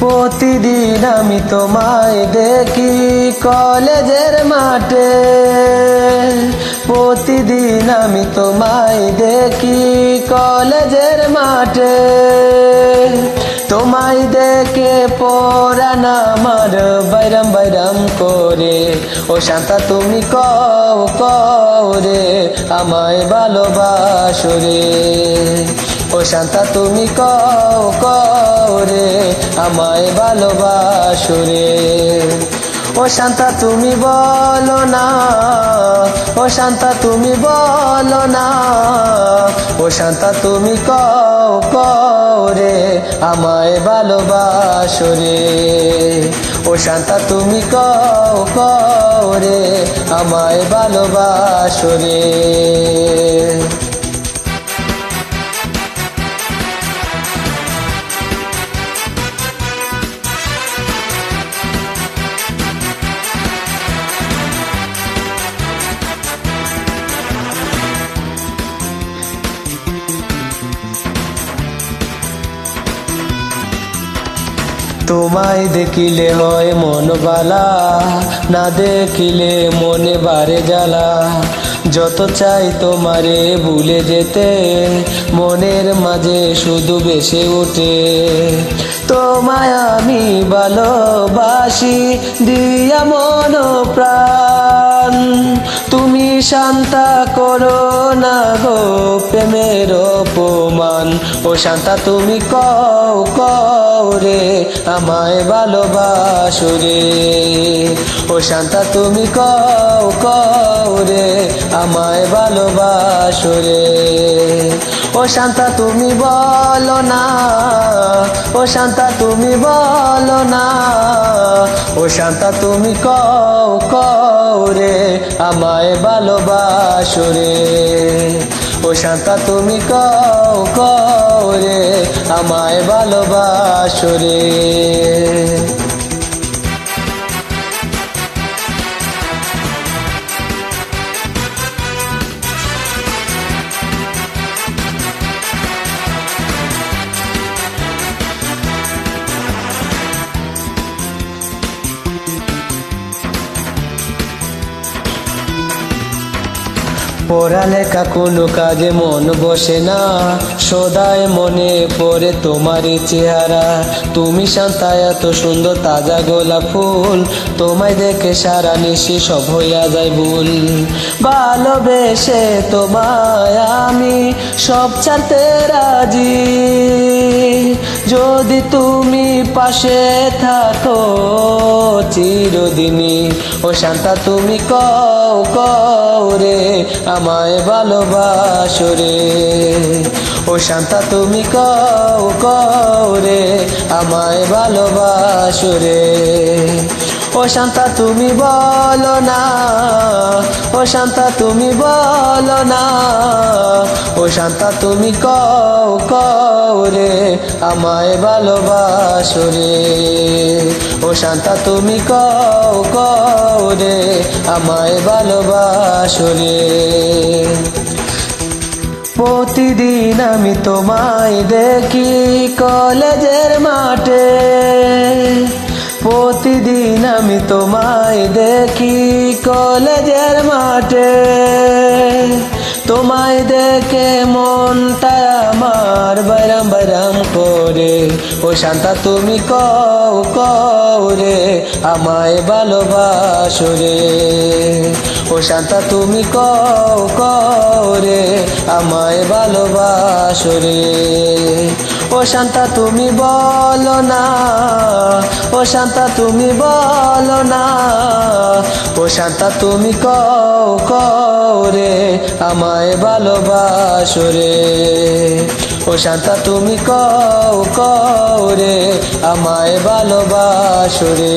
প্রতিদিন আমি তোমায় দেখি কলেজের মাঠে, প্রতিদিন আমি তোমায় দেখি কলেজের মাঠে। তোমায় দেখে পরাণ আমার বাইরাম বাইরাম করে, ও শান্তা তুমি কও কও রে আমায় ভালোবাসো রে। ও শান্তা তুমি কও কও রে আমায় ভালোবাসো রে। ও শান্তা তুমি বলো না, ও শান্তা তুমি বলো না, ও শান্তা তুমি কও কও রে আমায় ভালোবাসো রে। ও শান্তা তুমি কও কও রে আমায় ভালোবাসো রে। তোমায় দেখিলে হয় মন বালা, না দেখিলে মনে বারে জ্বালা। যত চাই তোমারে ভুলে যেতে, মনের মাঝে শুধু বেসে ওঠে। তোমায় আমি ভালোবাসি দিয়া মন প্রাণ, তুমি শান্তা করো না গো প্রেমের অপমান। ও শান্তা তুমি কও কও রে আমায় ভালোবাসো রে। ও শান্তা তুমি কও কও রে আমায় ভালোবাসো রে। ও শান্তা তুমি বলো না, ও শান্তা তুমি বলো না, ও শান্তা তুমি কও কও রে আমায় ভালোবাসো রে। ও শান্তা তুমি কও কও রে আমায় ভালোবাসো রে। পড়ালেখা কোনো কাজে মন বসে না, সদায় মনে পড়ে তোমারই চেহারা। তুমি শান্তা এত সুন্দর তাজা গোলাপ ফুল, তোমায় দেখে সারা নিশি সব হইয়া যায় ভুল। ভালোবেসে তোমায় আমি সব ছাড়তে রাজি, যদি তুমি পাশে থাকো চিরদিনই। ও শান্তা তুমি কও কও রে আমায় ভালোবাসো রে। ও শান্তা তুমি কও কও রে আমায় ভালোবাসো রে। ও শান্তা তুমি বলো না, ও শান্তা তুমি বলো না, ও শান্তা তুমি কও কও রে আমায় ভালোবাসো রে। ও শান্তা তুমি কও কও রে আমায় ভালোবাসো রে। প্রতিদিন আমি তোমায় দেখি কলেজের মাঠে, প্রতিদিন আমি তোমায় দেখি কলেজের মাঠে। তোমায় দেখে মনটা আমার বাইরাম বাইরাম করে, ও শান্তা তুমি কও কও রে আমায় ভালোবাসো রে। ও শান্তা তুমি কও কও রে আমায় ভালোবাসো রে। ও শান্তা তুমি বলো না, ও শান্তা তুমি বলো না, ও শান্তা তুমি কও কও রে আমায় ভালোবাসো রে। ও শান্তা তুমি কও কও রে আমায় ভালোবাসো রে।